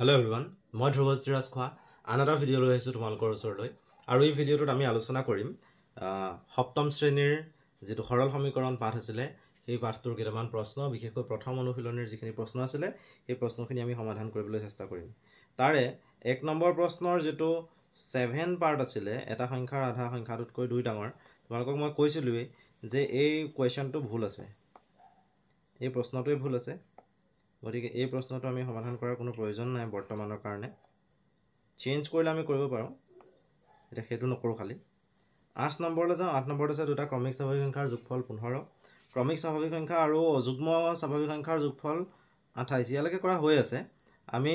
Hello everyone, মই ধ্ৰুৱজ্যোতিৰাজ খোৱা আন এটা ভিডিঅ' লৈ আহিছোঁ তোমালোকৰ ওচৰলৈ আৰু এই ভিডিঅ'টোত আমি আলোচনা কৰিম সপ্তম শ্ৰেণীৰ যিটো সৰল সমীকৰণ পাঠ আছিলে সেই পাঠটোৰ কেইটামান প্ৰশ্ন বিশেষকৈ প্ৰথম অনুশীলনীৰ যিখিনি প্ৰশ্ন আছিলে সেই প্ৰশ্নখিনি আমি সমাধান কৰিবলৈ চেষ্টা কৰিম। তাৰে এক নম্বৰ প্ৰশ্নৰ যিটো 7 পাৰ্ট আছিলে এটা সংখ্যাৰ আধা সংখ্যাটোতকৈ দুই ডাঙৰ তোমালোকক মই কৈছিলোৱেই যে এই কুৱেশ্যনটো ভুল আছে, এই প্ৰশ্নটোৱে ভুল আছে। গতিকে এই প্ৰশ্নটো আমি সমাধান কৰাৰ কোনো প্ৰয়োজন নাই বৰ্তমানৰ কাৰণে, চেঞ্জ কৰিলে আমি কৰিব পাৰোঁ, এতিয়া সেইটো নকৰোঁ। খালি 8 নম্বৰলৈ যাওঁ। 8 নম্বৰত আছে দুটা ক্ৰমিক স্বাভাৱিক সংখ্যাৰ যোগফল 15, ক্ৰমিক স্বাভাৱিক সংখ্যা আৰু অযুগ্ম স্বাভাৱিক সংখ্যাৰ যোগফল 28। ইয়ালৈকে কৰা হৈ আছে, আমি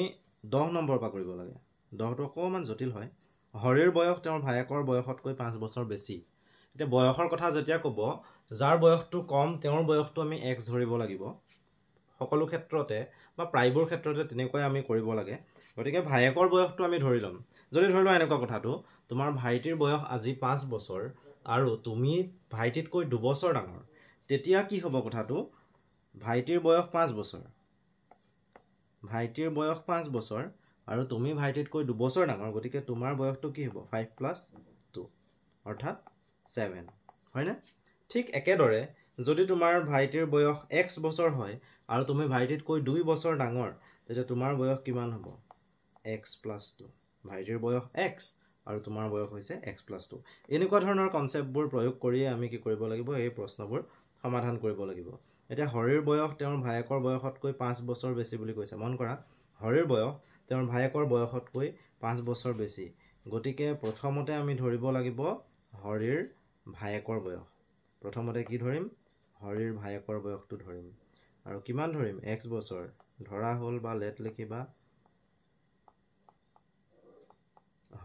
10 নম্বৰৰ পৰা কৰিব লাগে। 10টো অকণমান জটিল হয়। হৰিৰ বয়স তেওঁৰ ভায়েকৰ বয়সতকৈ 5 বছৰ বেছি। এতিয়া বয়সৰ কথা যেতিয়া ক'ব, যাৰ বয়সটো কম তেওঁৰ বয়সটো আমি x ধৰিব লাগিব। সকলো ক্ষেত্ৰতে বা প্ৰায়বোৰ ক্ষেত্ৰতে তেনেকুৱাই আমি কৰিব লাগে। গতিকে ভায়েকৰ বয়সটো আমি ধৰি ল'ম। যদি ধৰি লোৱা এনেকুৱা কথাটো, তোমাৰ ভাইটিৰ বয়স আজি 5 বছৰ আৰু তুমি ভাইটিতকৈ 2 বছৰ ডাঙৰ, তেতিয়া কি হ'ব কথাটো, ভাইটিৰ বয়স 5 বছৰ, ভাইটিৰ বয়স 5 বছৰ আৰু তুমি ভাইটিতকৈ 2 বছৰ ডাঙৰ, গতিকে তোমাৰ বয়সটো কি হ'ব 5 + 2 অৰ্থাৎ 7, হয়নে? ঠিক একেদৰে যদি তোমাৰ ভাইটিৰ বয়স x বছৰ হয় আৰু তুমি ভাইটিতকৈ 2 বছৰ ডাঙৰ, তেতিয়া তোমাৰ বয়স কিমান হ'ব x + 2। ভাইটিৰ বয়স x আৰু তোমাৰ বয়স হৈছে x + 2। এনেকুৱা ধৰণৰ কনচেপ্টবোৰ প্ৰয়োগ কৰিয়ে আমি কি কৰিব লাগিব, এই প্ৰশ্নবোৰ সমাধান কৰিব লাগিব। এতিয়া হৰিৰ বয়স তেওঁৰ ভায়েকৰ বয়সতকৈ 5 বছৰ বেছি বুলি কৈছে। মন কৰা, হৰিৰ বয়স তেওঁৰ ভায়েকৰ বয়সতকৈ 5 বছৰ বেছি, গতিকে প্ৰথমতে আমি ধৰিব লাগিব হৰিৰ ভায়েকৰ বয়স। প্ৰথমতে কি ধৰিম, হৰিৰ ভায়েকৰ বয়সটো ধৰিম আৰু কিমান ধৰিম, x বছৰ ধৰা হ'ল বা লেট লিখিবা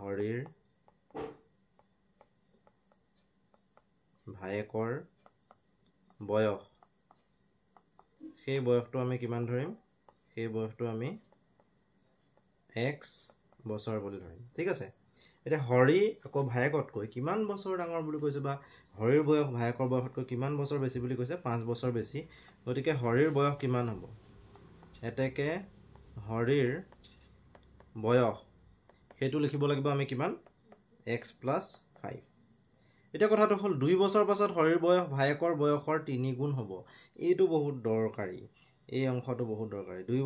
হৰিৰ ভায়েকৰ বয়স, সেই বয়সটো আমি কিমান ধৰিম, সেই বয়সটো আমি x বছৰ বুলি ধৰিম। ঠিক আছে। এতিয়া হৰি আকৌ ভায়েকতকৈ কিমান বছৰ ডাঙৰ বুলি কৈছে, বা হৰিৰ বয়স ভায়েকৰ বয়সতকৈ কিমান বছৰ বেছি বুলি কৈছে, 5 বছৰ বেছি। গতিকে হৰিৰ বয়স কিমান হ'ব, এতেকে হৰিৰ বয়স সেইটো লিখিব লাগিব আমি কিমান, x + 5। এতিয়া কথাটো হ'ল 2 বছৰ পাছত হৰিৰ বয়স ভায়েকৰ বয়সৰ 3 গুণ হ'ব। এইটো বহুত দৰকাৰী, এই অংশটো বহুত দৰকাৰী। 2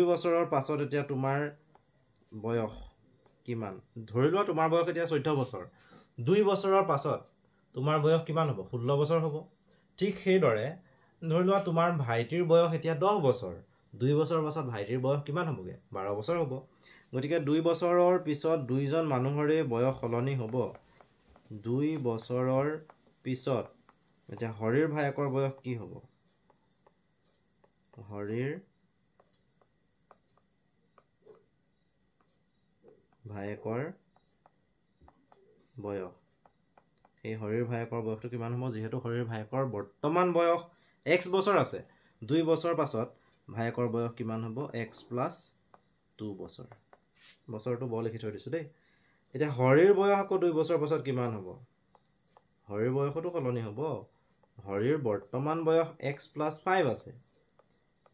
বছৰৰ পাছত এতিয়া তোমাৰ বয়স কিমান, ধৰি লোৱা তোমাৰ বয়স এতিয়া 14 বছৰ, 2 বছৰৰ পাছত তোমাৰ বয়স কিমান হ'ব, 16 বছৰ হ'ব। ঠিক সেইদৰে ধৰি লোৱা তোমাৰ ভাইটিৰ বয়স এতিয়া 10 বছৰ, 2 বছৰৰ পাছত ভাইটিৰ বয়স কিমান হ'বগৈ, 12 বছৰ হ'ব। গতিকে 2 বছৰৰ পিছত দুইজন মানুহৰে বয়স সলনি হ'ব। 2 বছৰৰ পিছত এতিয়া হৰিৰ ভায়েকৰ বয়স কি হ'ব, হৰিৰ ভায়েকৰ বয়স, এই হৰিৰ ভায়েকৰ বয়সটো কিমান হ'ব, যিহেতু হৰিৰ ভায়েকৰ বৰ্তমান বয়স x বছৰ আছে, 2 বছৰ পাছত ভায়েকৰ বয়স কিমান হ'ব, x + 2 বছৰ। বছৰটো বৰ লিখি থৈ দিছোঁ দেই। এতিয়া হৰিৰ বয়স আকৌ 2 বছৰ পাছত কিমান হ'ব, হৰিৰ বয়সতো সলনি হ'ব। হৰিৰ বৰ্তমান বয়স x + 5 আছে,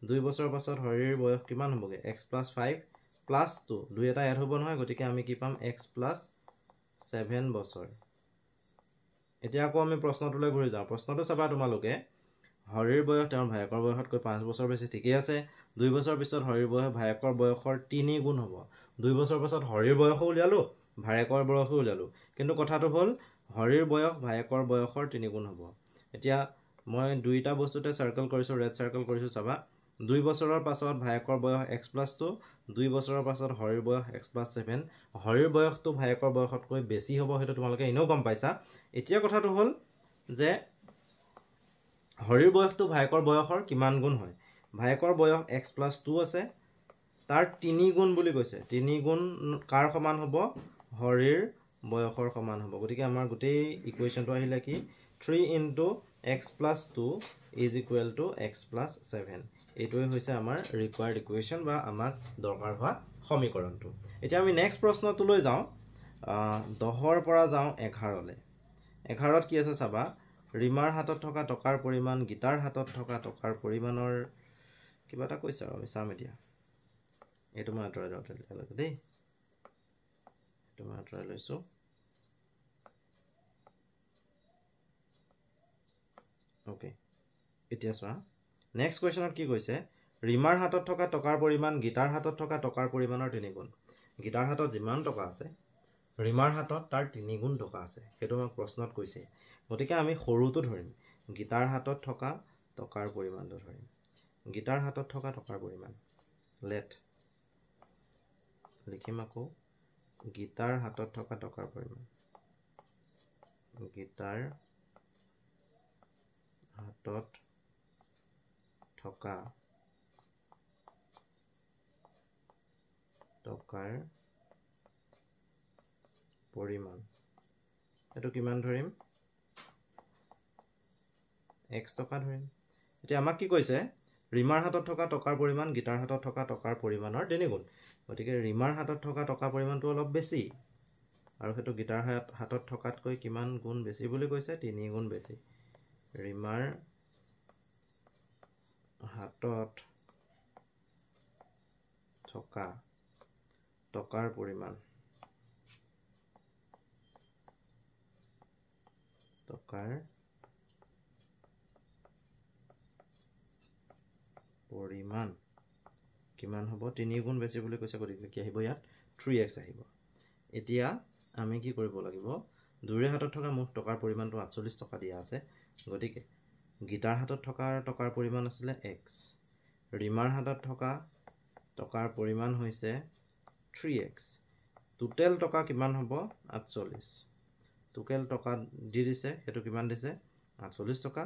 2 বছৰ পাছত হৰিৰ বয়স কিমান হ'বগৈ, x + 5 + 2, 2 এটা এড হ'ব নহয়, গতিকে আমি কি পাম, x + 7 বছৰ। এতিয়া আকৌ আমি প্ৰশ্নটোলৈ ঘূৰি যাওঁ। প্ৰশ্নটো চাবা তোমালোকে, হৰিৰ বয়স তেওঁৰ ভায়েকৰ বয়সতকৈ 5 বছৰ বেছি, ঠিকেই আছে। 2 বছৰ পিছত হৰিৰ বয়স ভায়েকৰ বয়সৰ 3 গুণ হ'ব। 2 বছৰ পাছত হৰিৰ বয়সো উলিয়ালোঁ, ভায়েকৰ বয়সো উলিয়ালোঁ, কিন্তু কথাটো হ'ল হৰিৰ বয়স ভায়েকৰ বয়সৰ 3 গুণ হ'ব। এতিয়া মই দুইটা বস্তুতে চাৰ্কেল কৰিছোঁ, ৰেড চাৰ্কেল কৰিছোঁ, চাবা 2 বছৰৰ পাছত ভায়েকৰ বয়স x + 2, 2 বছৰৰ পাছত হৰিৰ বয়স x + 7। হৰিৰ বয়সটো ভায়েকৰ বয়সতকৈ বেছি হ'ব, সেইটো তোমালোকে এনেও গম পাইছা। এতিয়া কথাটো হ'ল যে হৰিৰ বয়সটো ভায়েকৰ বয়সৰ কিমান গুণ হয়, ভায়েকৰ বয়স x + 2 আছে, তাৰ 3 গুণ বুলি কৈছে। 3 গুণ কাৰ সমান হ'ব, হৰিৰ বয়সৰ সমান হ'ব। গতিকে আমাৰ গোটেই ইকুৱেশ্যনটো আহিলে কি, 3 × x + 2 = x + 7। এইটোৱে হৈছে আমাৰ ৰিকুৱাৰ্ড ইকুৱেশ্যন বা আমাক দৰকাৰ হোৱা সমীকৰণটো। এতিয়া আমি নেক্সট প্ৰশ্নটোলৈ যাওঁ। 10ৰ পৰা যাওঁ 11লৈ। 11ত কি আছে চাবা, ৰীমাৰ হাতত থকা টকাৰ পৰিমাণ গীতাৰ হাতত থকা টকাৰ পৰিমাণৰ কিবা এটা কৈছে আৰু আমি চাম এতিয়া। এইটো মই আঁতৰাই লওঁ তেতিয়ালৈকে দেই এইটো মই আঁতৰাই লৈছোঁ অ'কে এতিয়া চোৱা নেক্সট কুৱেশ্যনত কি কৈছে ৰীমাৰ হাতত থকা টকাৰ পৰিমাণ গীতাৰ হাতত থকা টকাৰ পৰিমাণৰ 3 গুণ গীতাৰ হাতত যিমান টকা আছে ৰীমাৰ হাতত তাৰ 3 গুণ টকা আছে সেইটো আমাক প্ৰশ্নত কৈছে গতিকে আমি সৰুটো ধৰিম গীতাৰ হাতত থকা টকাৰ পৰিমাণটো ধৰিম গীতাৰ হাতত থকা টকাৰ পৰিমাণ লেট লিখিম আকৌ গীতাৰ হাতত থকা টকাৰ পৰিমাণ গীতাৰ হাতত থকা টকাৰ পৰিমাণ এটো কিমান ধৰিম x টকা ধৰিম এতিয়া আমাক কি কৈছে ৰীমাৰ হাতত থকা টকাৰ পৰিমাণ গীতাৰ হাতত থকা টকাৰ পৰিমাণৰ 3 গুণ গতিকে ৰীমাৰ হাতত থকা টকাৰ পৰিমাণটো অলপ বেছি আৰু হেতু গীতাৰ হাতত থকাতকৈ কিমান গুণ বেছি বুলি কৈছে 3 গুণ বেছি ৰীমাৰ হাতত থকা টকাৰ পৰিমাণ টকাৰ পৰিমাণ কিমান হ'ব 3 গুণ বেছি বুলি কৈছে গতিকে কি আহিব ইয়াত 3x আহিব এতিয়া আমি কি কৰিব লাগিব দুইৰে হাতত থকা মুঠ টকাৰ পৰিমাণটো 48 টকা দিয়া আছে গতিকে গীতাৰ হাতত থকা টকাৰ পৰিমাণ আছিল x ৰীমাৰ হাতত থকা টকাৰ পৰিমাণ হৈছে 3x টোটেল টকা কিমান হ'ব 48 টোটেল টকা দি দিছে হেতু কিমান দিছে 48 টকা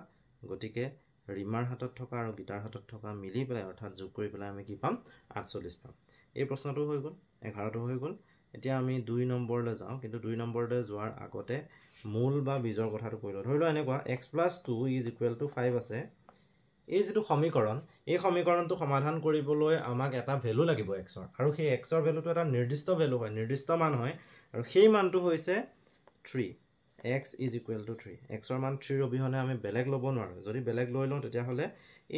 গতিকে ৰীমাৰ হাতত থকা আৰু গীতাৰ হাতত থকা মিলি পেলাই অৰ্থাৎ যোগ কৰি পেলাই আমি কি পাম 48 পাম এই প্ৰশ্নটো হৈ গ'ল 11টো হৈ গ'ল এতিয়া আমি 2 নম্বৰলৈ যাওঁ কিন্তু 2 নম্বৰলৈ যোৱাৰ আগতে মূল বা বীজৰ কথাটো কৈ লওঁ ধৰি লওঁ এনেকুৱা x + 2 = 5 আছে এই যেটো সমীকৰণ এই সমীকৰণটো সমাধান কৰিবলৈ আমাক এটা ভ্যালু লাগিব x ৰ আৰু সেই x ৰ ভ্যালুটো এটা নিৰ্দিষ্ট ভ্যালু হয় নিৰ্দিষ্ট মান হয় আৰু সেই মানটো হৈছে 3 x = 3 x ৰ মান 3 অবিহনে আমি বেলেগ ল'ব নোৱাৰো যদি বেলেগ লৈ লওঁ তেতিয়া হলে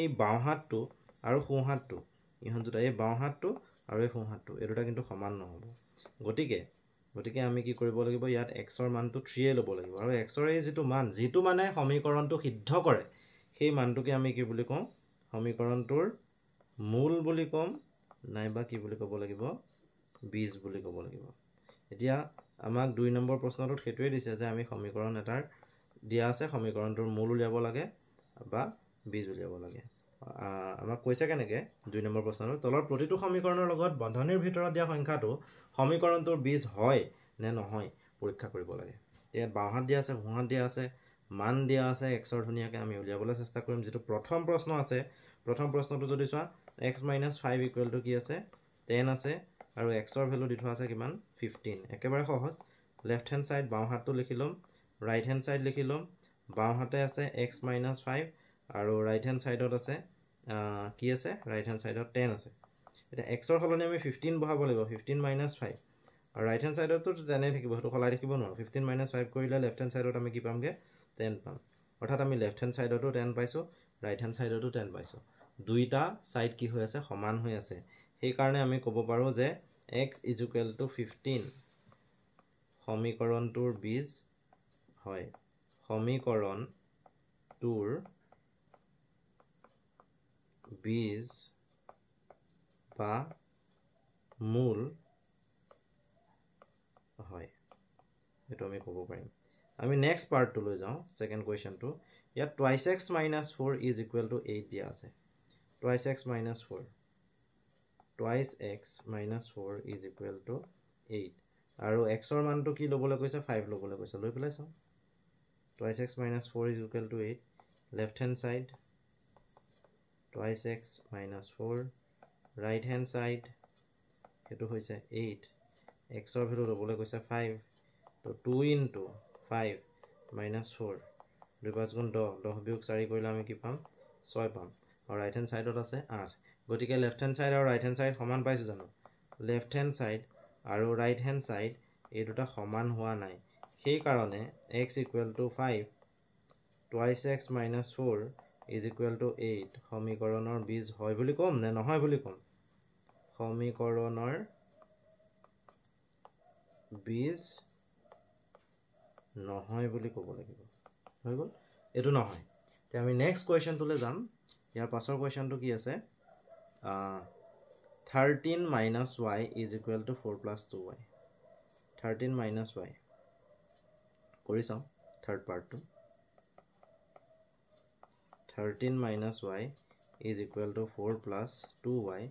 এই বাও হাতটো আৰু সোঁ হাতটো ইহত দুটা এই বাও হাতটো আৰু এই সোঁ হাতটো এই দুটা কিন্তু সমান নহব গতিকে আমি কি কৰিব লাগিব ইয়াত x ৰ মানটো 3 এ ল'ব লাগিব আৰু x ৰ এই যিটো মানে সমীকৰণটো সিদ্ধ কৰে সেই মানটোকে আমি কি বুলি কওঁ সমীকৰণটোৰ মূল বুলি কম নাইবা কি বুলি ক'ব লাগিব বীজ বুলি ক'ব লাগিব এতিয়া আমাক 2 নম্বৰ প্ৰশ্নটোত হেতুৱে দিছে যে আমি সমীকৰণ এটাৰ দিয়া আছে সমীকৰণটোৰ মূল উলিয়াব লাগে বা বীজ উলিয়াব লাগে আমাক কৈছে কেনেকে 2 নম্বৰ প্ৰশ্নটোত তলৰ প্ৰতিটো সমীকৰণৰ লগত বন্ধনীৰ ভিতৰত দিয়া সংখ্যাটো সমীকৰণটোৰ বীজ হয় নে নহয় পৰীক্ষা কৰিব লাগে ইয়াত বাওহাত দিয়া আছে সোঁহাত দিয়া আছে মান দিয়া আছে x ৰ ধুনিয়াকে আমি উলিয়াবলৈ চেষ্টা কৰিম যেটো প্ৰথম প্ৰশ্ন আছে প্ৰথম প্ৰশ্নটো যদি চোৱা x - 5 = কি আছে 10 আছে আৰু x ৰ ভ্যালু দি থোৱা আছে কিমান 15 একেবাৰে সহজ লেফট হ্যান্ড সাইড বাও হাতটো লিখি লম ৰাইট হ্যান্ড সাইড লিখি লম বাও হাতে আছে x - 5 আৰু ৰাইট হ্যান্ড সাইডত আছে কি আছে ৰাইট হ্যান্ড সাইডত 10 আছে এটা x ৰ হলনি আমি 15 বহাব লাগিব 15 - 5 আৰু ৰাইট হ্যান্ড সাইডতো তেনে থাকিব হেতু খলাই থাকিব নোৱাৰো 15 - 5 কৰিলে লেফট হ্যান্ড সাইডত আমি কি পামগে 10 পাম অৰ্থাৎ আমি লেফট হ্যান্ড সাইডতো 10 পাইছো ৰাইট হ্যান্ড সাইডতো 10 পাইছো দুইটা সাইড কি হৈ আছে সমান হৈ আছে সেই কাৰণে আমি ক'ব পাৰো যে x = 15 সমীকৰণটোৰ বীজ হয় সমীকৰণটোৰ বীজ বা মূল হয় এটো আমি ক'ব পাৰিম আমি নেক্সট পাৰ্টটো লৈ যাওঁ সেকেন্ড কোৱেশ্চনটো ইয়াত 2x - 4 = 8 দিয়া আছে 2x - 4 2x - 4 = 8 আৰু x ৰ মানটো কি ল'বলৈ কৈছে 5 ল'বলৈ কৈছে লৈ পেলাই চাওঁ 2x - 4 = 8 left hand side 2x - 4 right hand side হেতু হৈছে 8 x ৰ ভ্যালু ল'বলৈ কৈছে 5 তো 2 * 5 - 4 2 5 গুণ 10 10 বিয়োগ 4 কৰিলে আমি কি পাম 6 পাম আৰু ৰাইট হ্যান্ড সাইডত আছে 8 গতিকে লেফট হ্যান্ড সাইড আৰু ৰাইট হ্যান্ড সাইড সমান পাইছো জানো লেফট হ্যান্ড সাইড আৰু ৰাইট হ্যান্ড সাইড এই দুটা সমান হোৱা নাই সেই কাৰণে x = 5 2x - 4 = 8 সমীকৰণৰ বীজ হয় বুলি কম নে নহয় বুলি কম সমীকৰণৰ বীজ নহয় বুলি ক'ব লাগিব হৈ গ'ল এটো নহয় তে আমি নেক্সট কোৱেশ্চনটোলৈ যাম ইয়াৰ পাছৰ কোৱেশ্চনটো কি আছে 13 minus y is equal to 4 plus 2y 13 minus y কৰি চাওঁ থাৰ্ড পাৰ্টটো 13 minus y is equal to 4 plus 2y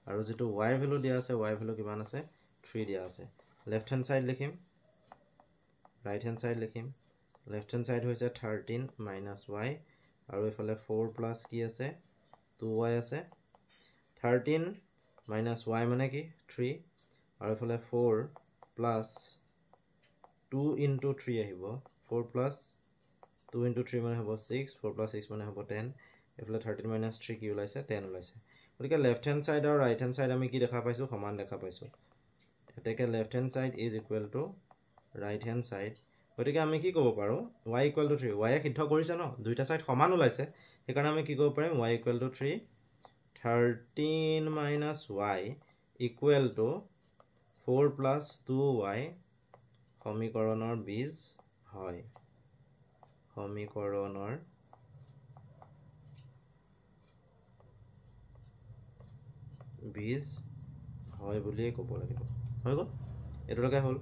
আৰু যেটো y ভ্যালু দিয়া আছে y ভ্যালু কিমান আছে 3 দিয়া আছে লেফট হ্যান্ড সাইড লিখিম রাইট হ্যান্ড সাইড লিখিম লেফট হ্যান্ড সাইড হৈছে 13 minus y আৰু এফালে 4 plus কি আছে 2y আছে 13 minus y মানে কি 3 আৰু এফালে 4 plus 2 into 3 আহিব 4 plus 2 into 3 মানে হ'ব 6 4 plus 6 মানে হ'ব 10 এফালে 13 minus 3 কি ওলাইছে 10 ওলাইছে গতিকে লেফট হ্যান্ড সাইড আৰু রাইট হ্যান্ড সাইড আমি কি দেখা পাইছো সমান দেখা পাইছো এটাকে left hand side is equal to right hand side গতিকে আমি কি ক'ব পাৰো y equal to 3 y এ সিদ্ধ কৰিছে ন দুইটা সাইড সমান ওলাইছে সেইকাৰণে আমি কি ক'ব পাৰিম y equal to 3 13 minus y equal to 4 plus 2y সমীকৰণৰ বীজ হয় সমীকৰণৰ বীজ হয় বুলি ক'ব লাগিব হৈ গ'ল এটোলৈকে হ'ল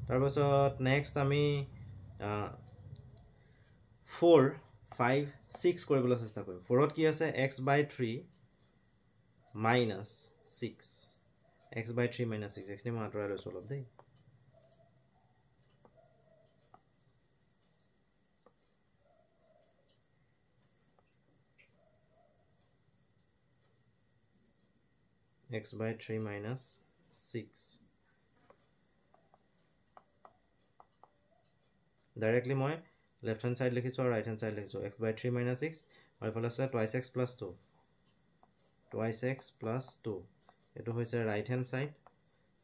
তাৰ পাছত নেক্সট আমি 4 5 6 কৰিবলৈ চেষ্টা কৰিম 4ত কি আছে x/3 minus 6 x/3 minus 6 x নি মই আঁতৰাই লৈছো অলপ দেই x/3 minus 6 directly মই left hand side লিখিছো আৰু right hand side লিখিছো x/3 minus 6 আৰু ইফালে আছে twice x plus 2 এটো হৈছে right hand side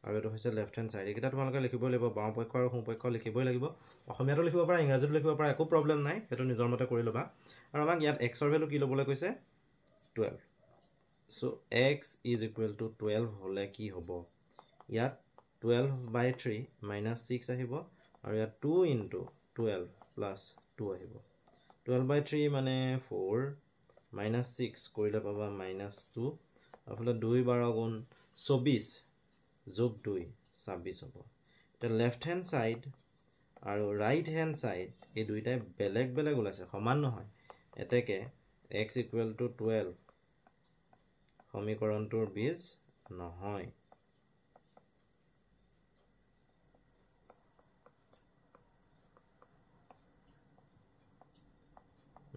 আৰু এটো হৈছে left hand side এইকেইটা তোমালোকে লিখিব লাগিব বাও পক্ষ আৰু সোঁ পক্ষ লিখিবই লাগিব অসমীয়াটো লিখিব পাৰা ইংৰাজীটো লিখিব পাৰা একো প্ৰবলেম নাই এটো নিজৰ মতে কৰি লবা আৰু আমাক ইয়াত x ৰ ভ্যালু কি লবলৈ কৈছে 12 so x is equal to 12 হলে কি হ'ব ইয়াত 12/3 minus 6 আহিব আৰু ইয়াত 2 into 12 plus 2 আহিব 12/3 মানে 4 minus 6 কৰিলে পাবা minus 2 afলে 2 12 গুণ 24 যোগ 2 26 হ'ব তে লেফট হ্যান্ড সাইড আৰু রাইট হ্যান্ড সাইড এই দুইটাই বেলেগ বেলেগ ওলাইছে সমান নহয় এতেকে x equal to 12 সমীকৰণটোৰ বীজ নহয়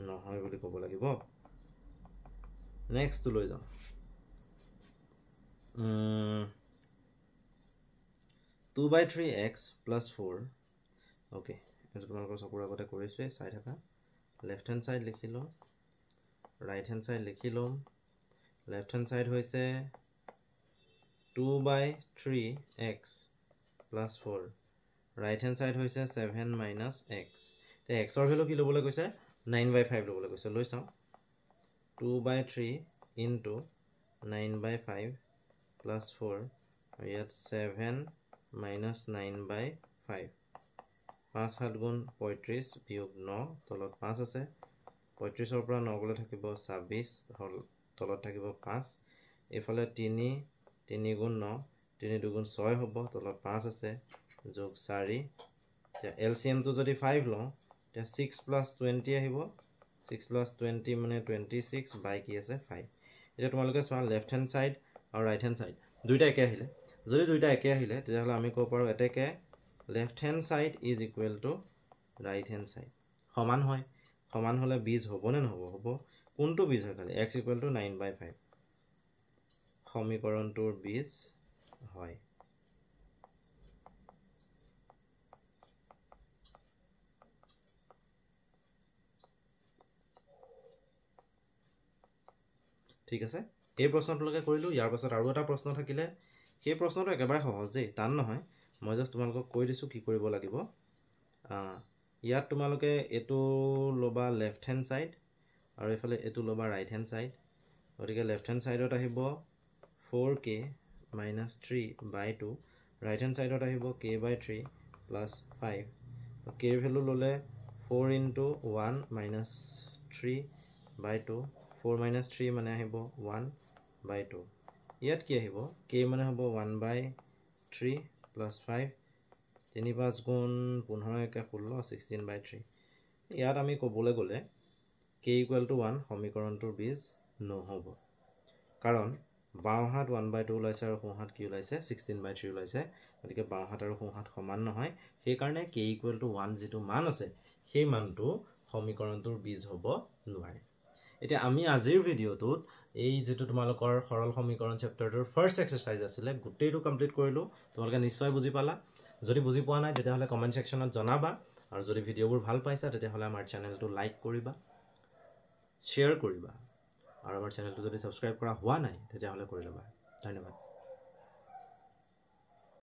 নহয় বুলি ক'ব লাগিব নেক্সট লৈ যাও 2/3x plus 4 ওকে এটো তোমালোকৰ চকুৰ আগতে কৰিছে চাই থাকা লেফট হ্যান্ড সাইড লিখিলো রাইট হ্যান্ড সাইড লিখিলো লেফট হ্যান্ড সাইড হৈছে 2/3x plus 4 right hand side হৈছে 7 minus x তে x ৰ ভ্যালু কি লবলৈ কৈছে 9/5 লবলৈ কৈছে লৈ চাও 2/3 into 9/5 plus 4 আৰু ইয়াত 7 minus 9/5 5 7 গুণ 35 বিয়োগ 9 তলত 5 আছে 35 ৰ পৰা 9 গলে থাকিব 26 তলত থাকিব 5 এফালে 3 3 গুণ 9 3 2 গুণ 6 হ'ব তলত 5 আছে যোগ 4 তে এলসিএম টো যদি 5 লওঁ তে 6 plus 20 আহিব 6 plus 20 মানে 26 বাই কি আছে 5 এটা তোমালোকে চোৱা লেফট হ্যান্ড সাইড আৰু রাইট হ্যান্ড সাইড দুইটা একে আহিলে যদি দুইটা একে আহিলে তেতিয়াহলে আমি ক'ব পাৰো এটাকে left hand side is equal to right hand side সমান হয় সমান হলে বীজ হ'ব নে নহব হ'ব কোনটো বীজ হয় খালি x equal to 9/5 সমীকৰণটোৰ বীজ হয় ঠিক আছে এই প্ৰশ্নটোলৈকে কৰিলো ইয়াৰ পাছত আৰু এটা প্ৰশ্ন থাকিলে সেই প্ৰশ্নটো একেবাৰে সহজ দেই টান নহয় মই জাস্ট তোমালোকক কৈ দিছো কি কৰিব লাগিব ইয়াত তোমালোকে এটো লবা লেফট হ্যান্ড সাইড আৰু এফালে এটো লবা রাইট হ্যান্ড সাইড গতিকে লেফট হ্যান্ড সাইডত আহিব 4k minus 3 by 2 right hand side আহিব k by 3 plus 5 k value ললে 4 into 1 minus 3 by 2 4 minus 3 মানে আহিব 1 by 2 ইয়াত কি আহিব k মানে হ'ব 1 by 3 plus 5 3 5 গুণ 15 একে 16 16 by 3 ইয়াত আমি ক'বলৈ গ'লে k equal to 1 সমীকৰণটোৰ বীজ নহ'ব কাৰণ বাওহাত 1 by 2 ওলাইছে আৰু সোঁহাত কি ওলাইছে 16 by 3 ওলাইছে গতিকে বাওহাত আৰু সোঁহাত সমান নহয় সেই কাৰণে k equal to 1 যেটো মান আছে সেই মানটো সমীকৰণটোৰ বীজ হ'ব নোৱাৰে এতিয়া আমি আজিৰ ভিডিওটোত এই যেটো তোমালোকৰ সৰল সমীকৰণ চেপ্টাৰটোৰ ফাৰ্স্ট এক্সাৰসাইজ আছিল গুটেইটো কমপ্লিট কৰিলো তোমালোকে নিশ্চয় বুজি পালা যদি বুজি পোৱা নাই তেতিয়াহলে কমেন্ট সেকশনত জনাবা আৰু যদি ভিডিওবোৰ ভাল পাইছা তেতিয়াহলে আমাৰ চেনেলটো লাইক কৰিবা শেয়াৰ কৰিবা আৰু আমাৰ চেনেলটো যদি সাবস্ক্ৰাইব কৰা হোৱা নাই তেতিয়াহলে কৰি লবা ধন্যবাদ